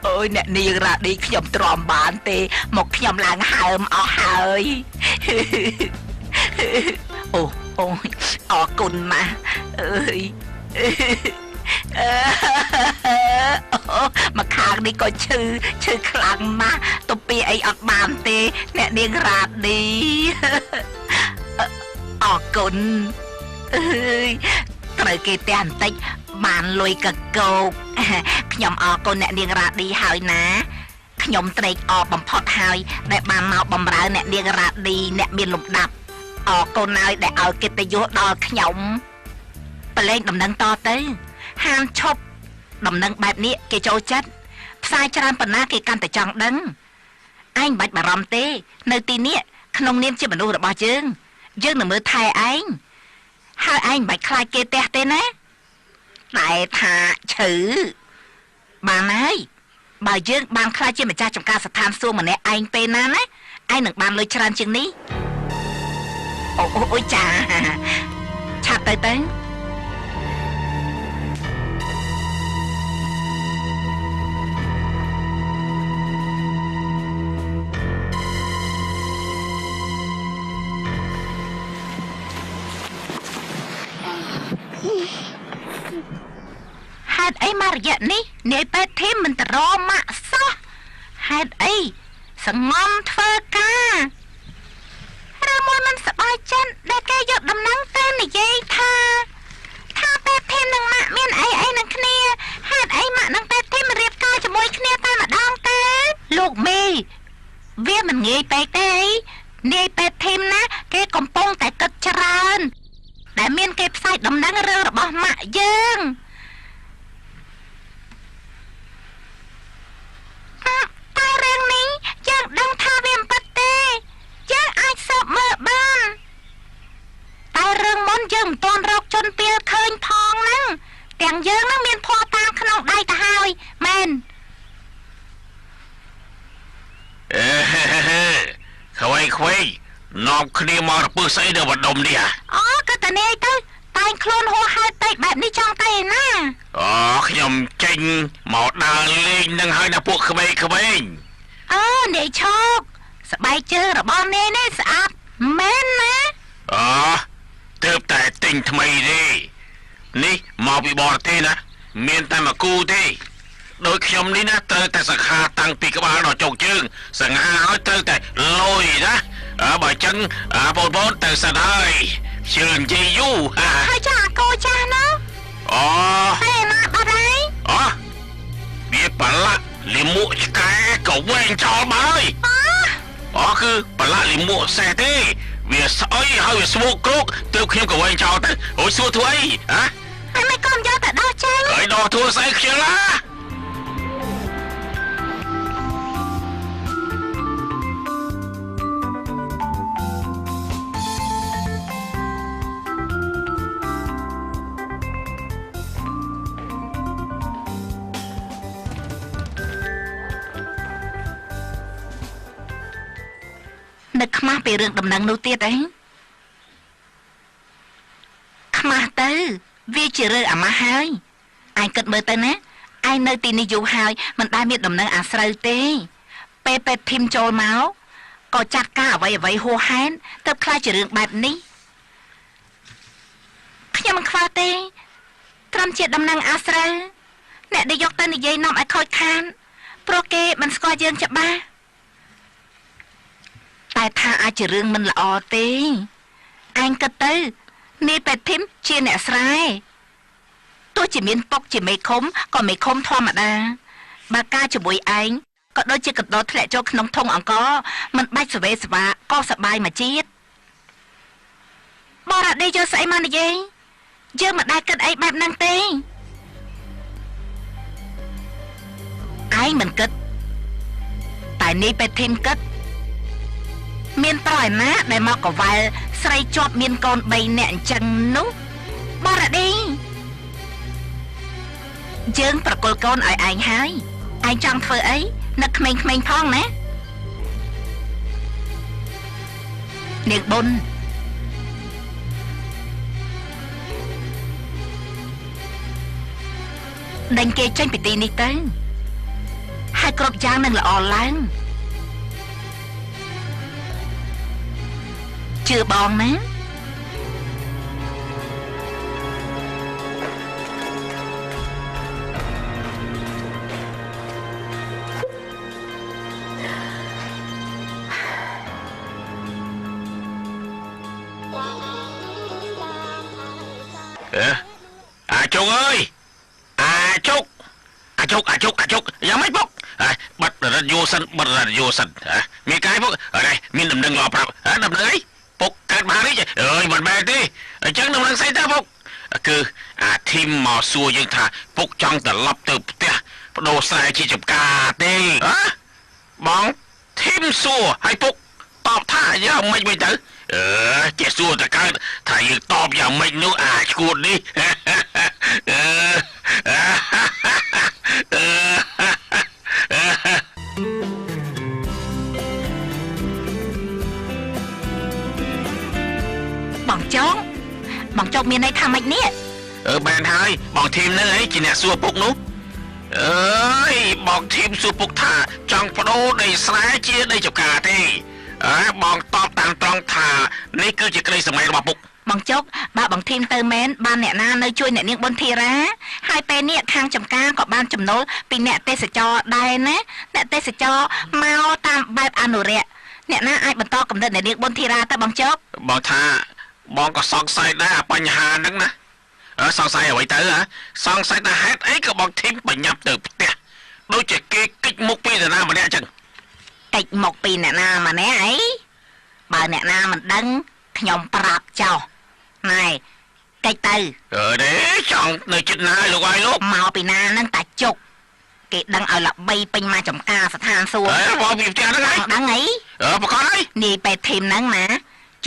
ôi nè niềng ra đi nhom tròn bàn tê một nhom làng hầm ở hơi ôi cùn mà ơi mà khang đi coi chư khlang mà tụi pi ấy ở bàn tê nè niềng ra đi cùn ơi trời kia tàn tích bàn lùi cực cô nhom cô nè niềng ra đi hơi ná nhom tây bầm phật hơi để bàn mau bầm ra nè niềng ra đi nè miền lục đập cô nói để ở kia tây vô đo nhomไปเล่นดำนังต่อเต้ห้ามชบดำนังแบบนี้เกโจจัดสายจานปนาเกกันแต่จังดังไอ้บัดบารมเต้ในตีนี้ขนมเนียมจะบรรลุระบาดจึงยึงหนึ่งมือไทยไอ้ให้ไอ้บัดคลายเกเตะเต้นะแต่ถ้าถือบางไอ้บางยึงบางคลายจะมาจ่าจำการสถานสู้เหมือนไอ้เต้นะนะไอ้หนึ่งบางเลยชรันจึงนี้โอ้ยจ่าชัดเต้ហេតុអីមករយៈនេះនាយពេទ្យធីមមិនទៅរកម៉ាក់សោះហេតុអីសងំធ្វើការឬមួយមិនសប្បាយចិត្តដែលគេយកដំណឹងទៅនិយាយថាពេទ្យធីមនិងម៉ាក់មានអីនឹងគ្នាហេតុអីម៉ាក់និងពេទ្យធីមរៀបការជាមួយគ្នាតែម្ដងទេលោកមេវាមិនងាយពេកទេនាយពេទ្យធីមណាគេកំពុងតែគិតច្រើនដែលមានគេផ្សាយដំណឹងរឿងរបស់ម៉ាក់យើងតែរឿងនេះយើងដឹងថាវាមិនពិតទេយើងអាចសើបមើលបានតែរឿងមុនយើងមិនទាន់រកជនពាលឃើញផងហ្នឹងទាំងយើងនឹងមានភ័ស្តុតាងក្នុងដៃទៅហើយមែនខ្វៃនាំគ្នាមករពឹសស្អីដល់បដុំនេះក៏តនេះទៅតែងខ្លួនហួសហេតុពេកបែបនេះចង់ទៅឯណាខ្ញុំចេញមកដើរលេងនឹងហើយដល់ពួកក្មេងនាយឈោកស្បែកជើងរបស់នាយនេះស្អាតមែនណាទើបតែទិញថ្មីទេនេះមកពីបរទេសណាមានតែមួយគូទេដោយខ្ញុំនេះណាត្រូវតែសង្ហាតាំងពីក្បាលដល់ចុងជើងសង្ហាឲ្យត្រូវតែលុយណាបើចឹងបងប្អូនទៅសិនហើយជឿនជីយូហើយចាកូចាណាតែណាបាត់ហើយវាប្រឡាក់លិមួកឆ្កែក៏វែងចោលបើហើយគឺប្រឡាក់លិមួកសេះទេវាស្អុយហើយវាស្មុកគ្រុកទើបខ្ញុំក៏វែងចោលទៅអូយសួរធ្វើអីហើយមិនក៏យកទៅដោះចេញហើយដោះធ្វើស្អីខ្ជិលណានឹកខ្មាស់ពីរឿងដំណឹងនោះទៀតខ្មាស់ទៅវាជារឿងអាម៉ាស់ហើយឯងគិតមើលទៅណាឯងនៅទីនេះយូរហើយមិនដែលមានដំណឹងអាស្រូវទេពេលពេទ្យធីមចូលមកក៏ចាត់ការអ្វីហួសហេតុទើបខ្លាចជារឿងបែបនេះខ្ញុំមិនខ្វល់ទេត្រឹមជាដំណឹងអាស្រូវអ្នកដែលយកទៅនិយាយនាំឲ្យខូចខានព្រោះគេមិនស្គាល់យើងច្បាស់តែថាអាចជារឿងមិនល្អទេឯងគិតទៅនាយពេទ្យធីមជាអ្នកស្រែទោះជាមានពុកជាមេឃុំក៏មេឃុំធម្មតាបើការជាមួយឯងក៏ដូចជាកណ្ដោធ្លាក់ចូលក្នុងធុងអង្គរមិនបាច់សវេសវាក៏សបាយមកជាតិបរដេយកស្អីមកនិយាយយើងមិនដែលគិតអីបែបហ្នឹងទេឯងមិនគិតតែនាយពេទ្យធីមគិតមានប្រឯណាដែលមកកវ៉ែលស្រីជាប់មានកូន3នាក់អញ្ចឹងនោះបរដេយើងប្រគល់កូនឲ្យឯងហើយឯងចង់ធ្វើអីនឹកក្មេងៗផងណានាងបុន ដេញគេចេញពីទីនេះទៅហើយគ្រប់យ៉ាងនឹងល្អឡើងជឿបងណាជុកអើយជុកយ៉ាងម៉េចពុកបាត់រត់យោសិនមានកាយពុកនេះមានដំណឹងល្អប្រាប់ដំណឹងអីពុកកើតមកនេះអើយមិនមែនទេអញ្ចឹងដំណឹងស្អីតើពុកគឺធីមមកសួរយើងថាពុកចង់ត្រឡប់ទៅផ្ទះបដូរស្រែជាចំការទេបងធីមសួរឲ្យពុកតបថាយ៉ាងម៉េចវិញទៅចេះសួរតើកើតថាយើងតបយ៉ាងម៉េចនោះឈួតនេះបងចុកមានន័យថាម៉េចនេះបែនហើយបងធីមនឹងអីជាអ្នកសួរពុកនោះបងធីមសួរពុកថាចង់បដូរដីស្រែជាដីចំការទេបងតបតាមត្រង់ថានេះគឺជាក្តីសម័យរបស់ពុកបងចុកបើបងធីមទៅមែនបានអ្នកណានៅជួយអ្នកនាងប៊ុនធីរ៉ាហើយពេលនេះខាងចំការក៏បានចំណូលពីអ្នកទេសចរដែរណាអ្នកទេសចរមកតាមបែបអនុរិយអ្នកណាអាចបន្តកំណត់អ្នកនាងប៊ុនធីរ៉ាទៅបងចុកបងថាបងក៏សង្ស័យដែរបញ្ហាហ្នឹងណាសង្ស័យអ្វីទៅសង្ស័យថាហេតុអីក៏បងធីមបញ្ញាប់ទៅផ្ទះដូចជាគេគិចមុខពីនរណាម្នាក់ចឹងកិច្ចមកពីអ្នកណាម្នាក់អីបើអ្នកណាមិនដឹងខ្ញុំប្រាប់ចោលណែកិច្ចទៅទេចង់នៅចិត្តណាលោកអើយលោកមកពីណានឹងតាជុកគេដឹងឲ្យល្បីពេញមកចំការស្ថានសួគ៌បងពីផ្ទះហ្នឹងហើយដឹងអីប្រកបហើយនេះពេទ្យធីមហ្នឹងណា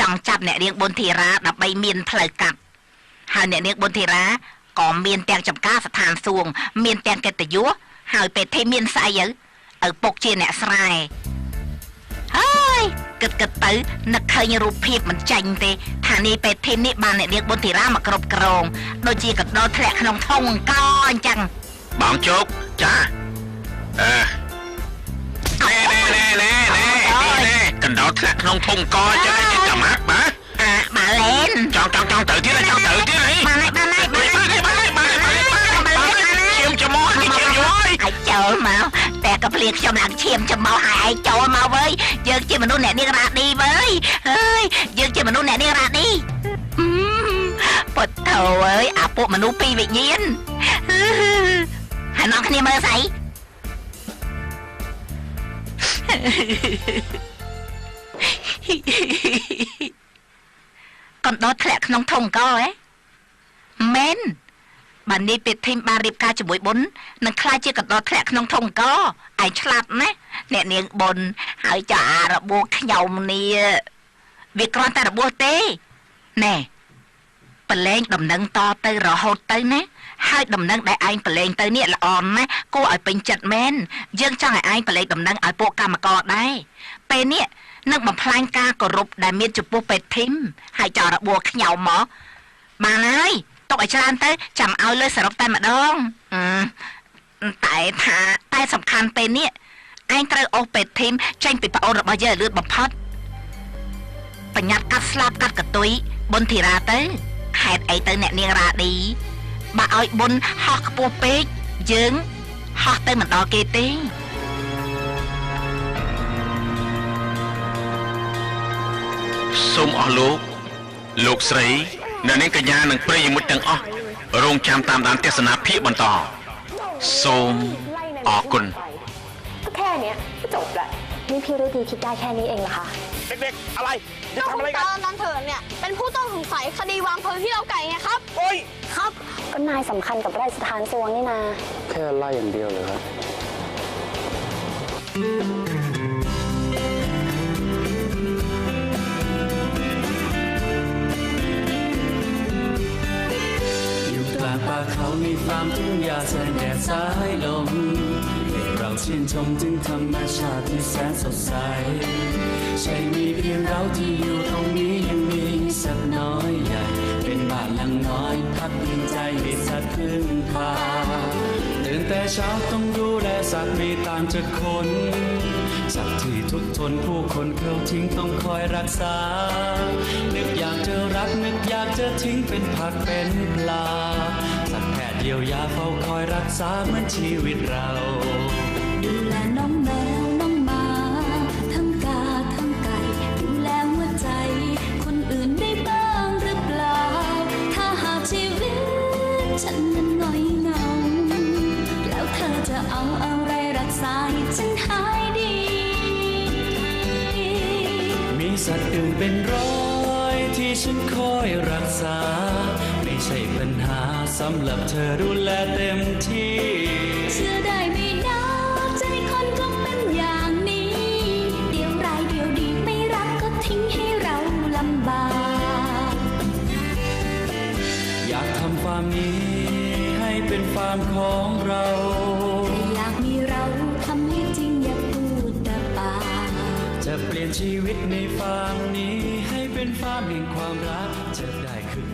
ចង់ចាប់អ្នកនាងប៊ុនធីរ៉ាដើម្បីមានផ្លូវកាត់ហើយអ្នកនាងប៊ុនធីរ៉ាក៏មានទាំងចំការស្ថានសួគ៌មានទាំងកិត្តិយសហើយពេទ្យធីមមានស្អីឪពុកជាអ្នកស្រែហើយគិតទៅនឹកឃើញរូបភាពមិនចាញ់ទេថានេះពេទ្យធីមនេះបានអ្នកនាងប៊ុនធីរ៉ាមកគ្រប់គ្រងដូចជាកដោធ្លាក់ក្នុងធុងអង្គអញ្ចឹងបងជោគចាកណ្ដោធ្លាក់ក្នុងធុងអង្គអញ្ចឹងចាំហាត់បាឡែនចង់ទៅទៀតអីបានឈាមច្មោះនេះឈាមយួយឲ្យចូលមកតែក៏ភ្លៀងខ្ញុំឡើងឈាមច្មោះឲ្យឯងចូលមកវើយយើងជាមនុស្សអ្នកនាងរ៉ាឌីវើយអើយយើងជាមនុស្សអ្នកនាងរ៉ាឌីពុតធើអើយអាពួកមនុស្សពីរវិញ្ញាណហើយនាំគ្នាមើលស្អីកណ្ដោធ្លាក់ក្នុងធុងកហ៎មែនបាននេះពេទ្យធីមបានរៀបការជាមួយប៊ុននឹងខ្លាចជាកណ្ដោធ្លាក់ក្នុងធុងកឯងឆ្លាតណាអ្នកនាងប៊ុនហើយចារបួសខ្ញុំនេះវាគ្រាន់តែរបួសទេណែប្រឡែងដំណឹងតទៅរហូតទៅណាហើយដំណឹងដែលឯងប្រឡែងទៅនេះល្អណាស់គួរឲ្យពេញចិត្តមែនយើងចង់ឲ្យឯងប្រឡែងដំណឹងឲ្យពួកកម្មករដែរពេលនេះនឹងបំផ្លាញការគោរពដែលមានចំពោះពេទ្យធីមហើយចោលរបួសខ្ញុំមកបានហើយទុកឲ្យច្រើនទៅចាំឲ្យលើសរុបតែម្ដងតែសំខាន់ពេលនេះឯងត្រូវអូសពេទ្យធីមចេញពីប្អូនរបស់យើងលឿនបំផុតបញ្ញត្តិកាត់ស្លាប់កាត់កតុយប៊ុនធីរ៉ាទៅហេតុអីទៅអ្នកនាងរ៉ាឌីបើឲ្យប៊ុនហោះខ្ពស់ពេកយើងហោះទៅមិនដល់គេទេសូមអស់លោកស្រីអ្នកនាងកញ្ញានិងប្រិយមិត្តទាំងអស់រងចាំតាមដានទស្សនាភាគបន្តសូមអរគុណแค่นี้ก็จบแล้วนี่พี่ฤดีคิดได้แค่นี้เองเหรอคะเด็กๆอะไรจะทำอะไรกันน้องเถิดเนี่ยเป็นผู้ต้องสงสัยคดีวางเพลิงที่เราไก่ไงครับโอ้ยครับก็นายสำคัญกับไร่สถานสวงนี่นาแค่ไล่อย่างเดียวเลยครับกลางป่าเขาในฟาร์มทุ่งหญ้าแสงแดดสายลมให้เราชื่นชมถึงธรรมชาติที่แสนสดใสใช่มีเพียงเราที่อยู่ตรงนี้ยังมีสักน้อยใหญ่เป็นบ้านหลังน้อยพักพิงใจให้สัตว์พึ่งพา แต่เช้าต้องดูแลสัตว์ไม่ต่างจากคนสัตว์ที่ทุกทนผู้คนเขาทิ้งต้องคอยรักษานึกอยากจะรักนึกอยากจะทิ้งเป็นผักเป็นปลาสัตว์แพทย์เยียวยาเฝ้าคอยรักษาเหมือนชีวิตเราดูแลน้องแมวน้องหมาทั้งกาทั้งไก่ดูแลหัวใจคนอื่นได้บ้างหรือเปล่าถ้าหากชีวิตฉันนั้นน้อยเหงาแล้วเธอจะเอาอะไรรักษาให้ฉันหายดีมีสัตว์อื่นเป็นร้อยที่ฉันคอยรักษาไม่ใช่ปัญหาสำหรับเธอดูแลเต็มที่เชื่อได้ไม่นะใจคนก็เป็นอย่างนี้เดี๋ยวร้ายเดี๋ยวดีไม่รักก็ทิ้งให้เราลำบากอยากทำฟาร์มนี้ให้เป็นฟาร์มของเราอยากมีเราทำให้จริงอย่าพูดแต่ปากจะเปลี่ยนชีวิตในฟาร์มนี้ให้เป็นฟาร์มแห่งความรักจะได้คึก